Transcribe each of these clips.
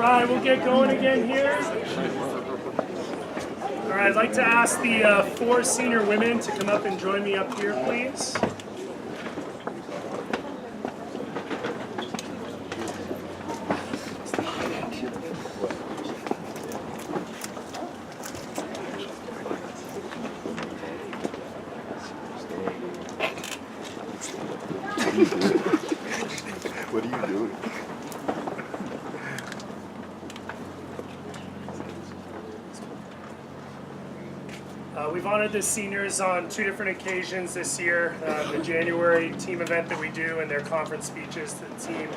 right, we'll get going again here. All right, I'd like to ask the 4 senior women to come up and join me up here, please. What are you doing? We've honored the seniors on 2 different occasions this year. The January team event that we do and their conference speeches to the team.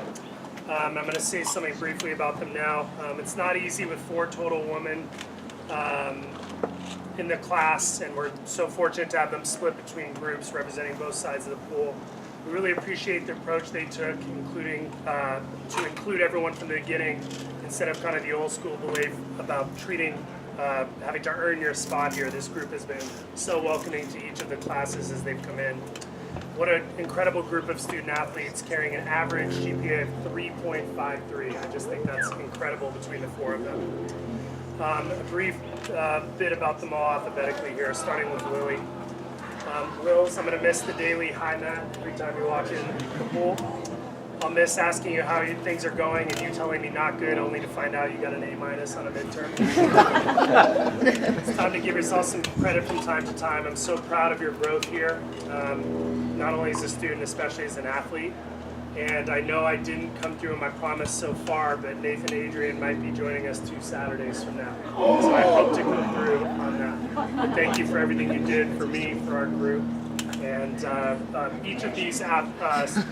I'm going to say something briefly about them now. It's not easy with 4 total women in the class, and we're so fortunate to have them split between groups representing both sides of the pool. We really appreciate the approach they took, including to include everyone from the beginning instead of kind of the old school belief about treating having to earn your spot here. This group has been so welcoming to each of the classes as they've come in. What an incredible group of student athletes carrying an average GPA of 3.53. I just think that's incredible between the 4 of them. A brief bit about them all alphabetically here, starting with Lily. Lils, I'm going to miss the daily hi Matt every time you walk in the pool. I'll miss asking you how things are going and you telling me not good only to find out you got an A- on a midterm. It's time to give yourself some credit from time to time. I'm so proud of your growth here, not only as a student, especially as an athlete. And I know I didn't come through on my promise so far, but Nathan Adrian might be joining us 2 Saturdays from now. So I hope to come through on that. But thank you for everything you did for me, for our group. And each of these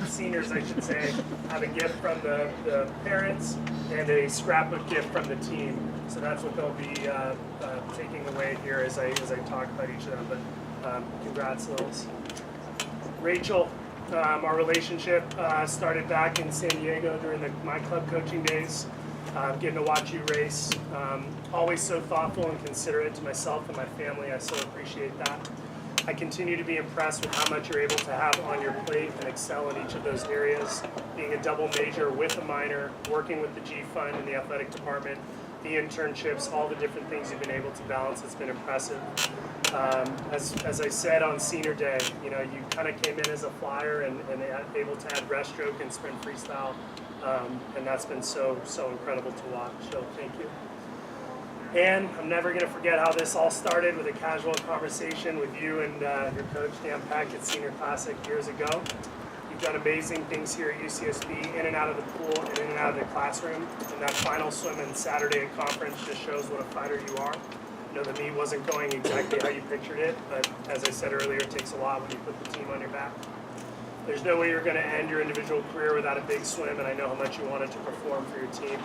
seniors, I should say, have a gift from the parents and a scrapbook gift from the team. So that's what they'll be taking away here as I talk about each of them. But congrats, Lils. Rachel, our relationship started back in San Diego during my club coaching days. Getting to watch you race. Always so thoughtful and considerate to myself and my family. I so appreciate that. I continue to be impressed with how much you're able to have on your plate and excel in each of those areas. Being a double major with a minor, working with the G Fund in the athletic department, the internships, all the different things you've been able to balance, it's been impressive. As I said on senior day, you know, you kind of came in as a flyer and able to add breaststroke and sprint freestyle, and that's been so incredible to watch. So thank you. And I'm never going to forget how this all started with a casual conversation with you and your coach, Dan Peck, at Senior Classic years ago. You've done amazing things here at UCSB, in and out of the pool and in and out of the classroom. And that final swim in Saturday at conference just shows what a fighter you are. I know the meet wasn't going exactly how you pictured it, but as I said earlier, it takes a lot when you put the team on your back. There's no way you're going to end your individual career without a big swim, and I know how much you wanted to perform for your team.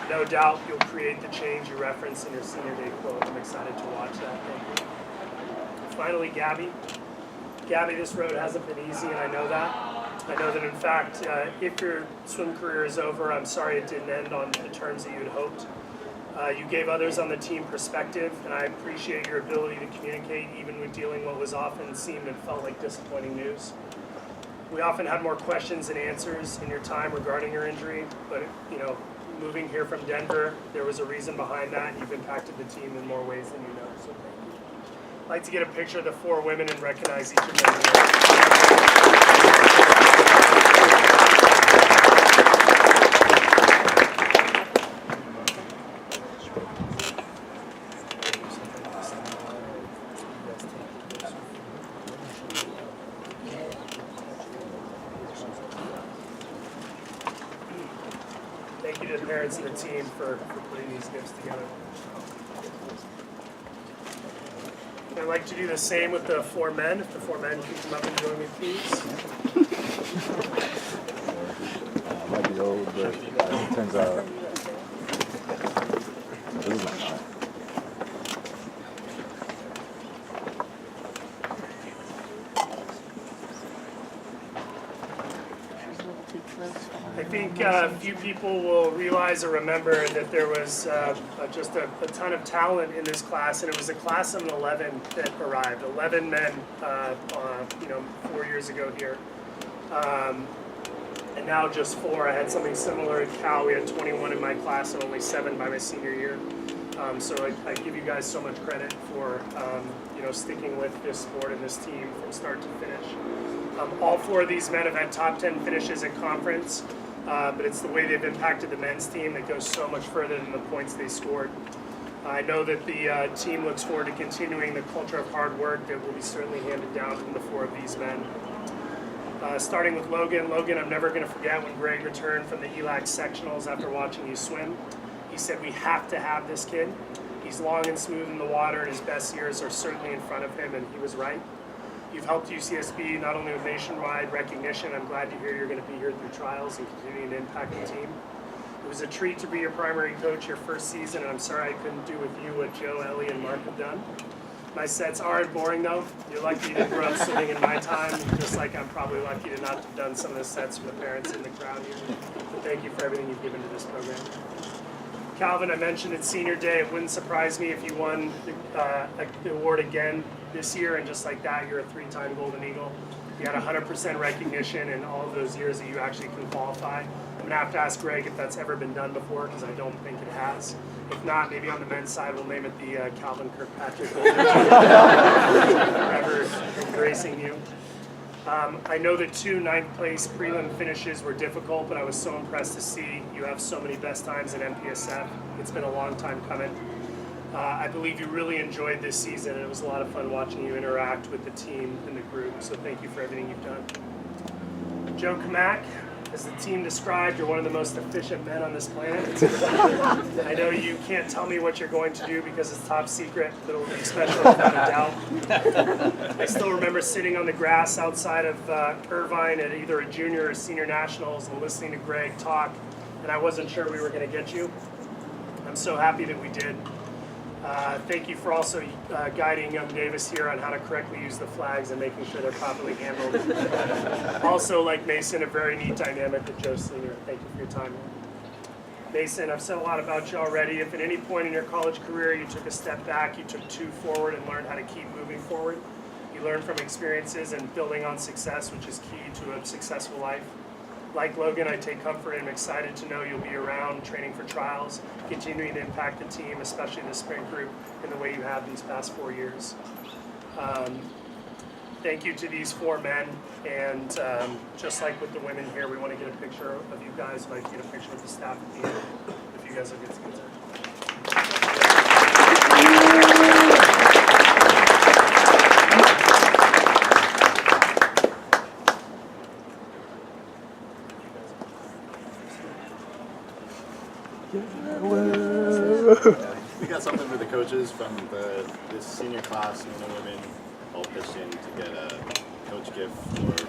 No doubt you'll create the change you referenced in your senior day quote. I'm excited to watch that. Thank you. Finally, Gabby. Gabby, this road hasn't been easy, and I know that. I know that, in fact, if your swim career is over, I'm sorry it didn't end on the terms that you had hoped. You gave others on the team perspective, and I appreciate your ability to communicate, even with dealing what was often seemed and felt like disappointing news. We often had more questions than answers in your time regarding your injury, but, you know, moving here from Denver, there was a reason behind that, and you've impacted the team in more ways than you know, so thank you. I'd like to get a picture of the 4 women and recognize each of them. Thank you to the parents and the team for putting these gifts together. I'd like to do the same with the 4 men. If the 4 men can come up and join me, please. I might be old, but it turns out this is my time. I think a few people will realize or remember that there was just a ton of talent in this class, and it was a class of 11 that arrived. 11 men, 4 years ago here. and now just 4. I had something similar at Cal. We had 21 in my class and only 7 by my senior year. So I give you guys so much credit for sticking with this sport and this team from start to finish. All 4 of these men have had top 10 finishes at conference, but it's the way they've impacted the men's team that goes so much further than the points they scored. I know that the team looks forward to continuing the culture of hard work that will be certainly handed down from the 4 of these men. Starting with Logan. Logan, I'm never going to forget when Greg returned from the ELAC sectionals after watching you swim. He said, we have to have this kid. He's long and smooth in the water, and his best years are certainly in front of him, and he was right. You've helped UCSB not only with nationwide recognition. I'm glad to hear you're going to be here through trials and continuing to impact the team. It was a treat to be your primary coach your first season, and I'm sorry I couldn't do with you what Joe, Ellie, and Mark have done. My sets aren't boring, though. You're lucky you didn't grow up swimming in my time, just like I'm probably lucky to not have done some of the sets for the parents in the crowd here. But thank you for everything you've given to this program. Calvin, I mentioned at senior day, it wouldn't surprise me if you won the award again this year, and just like that, you're a 3-time Golden Eagle. You had 100% recognition in all of those years that you actually can qualify. I'm going to have to ask Greg if that's ever been done before, because I don't think it has. If not, maybe on the men's side, we'll name it the Calvin Kirkpatrick Award. Ever embracing you. I know that 2 9th place prelim finishes were difficult, but I was so impressed to see you have so many best times in MPSF. It's been a long time coming. I believe you really enjoyed this season, and it was a lot of fun watching you interact with the team and the group, so thank you for everything you've done. Joe Kamak, as the team described, you're one of the most efficient men on this planet. I know you can't tell me what you're going to do because it's top secret, but it will be special without a doubt. I still remember sitting on the grass outside of Irvine at either a junior or senior nationals and listening to Greg talk, and I wasn't sure we were going to get you. I'm so happy that we did. Thank you for also guiding young Davis here on how to correctly use the flags and making sure they're properly handled. Also, like Mason, a very neat dynamic with Joe Sr. Thank you for your time. Mason, I've said a lot about you already. If at any point in your college career you took a step back, you took 2 forward and learned how to keep moving forward. You learn from experiences and building on success, which is key to a successful life. Like Logan, I take comfort and I'm excited to know you'll be around training for trials, continuing to impact the team, especially the sprint group, in the way you have these past 4 years. Thank you to these 4 men, and just like with the women here, we want to get a picture of you guys. I'd like to get a picture with the staff at the end, if you guys are good to get there. We got something for the coaches from this senior class, men and women, all pitched in to get a coach gift for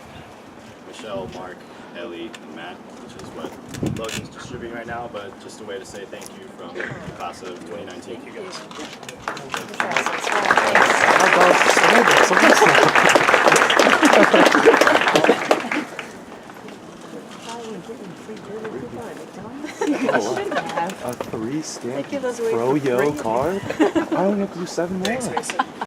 Michelle, Mark, Ellie, and Matt, which is what Logan's distributing right now, but just a way to say thank you from the class of 2019. Thank you guys. A 3-stamp fro-yo card? I only have to do 7 more. Thanks, Mason.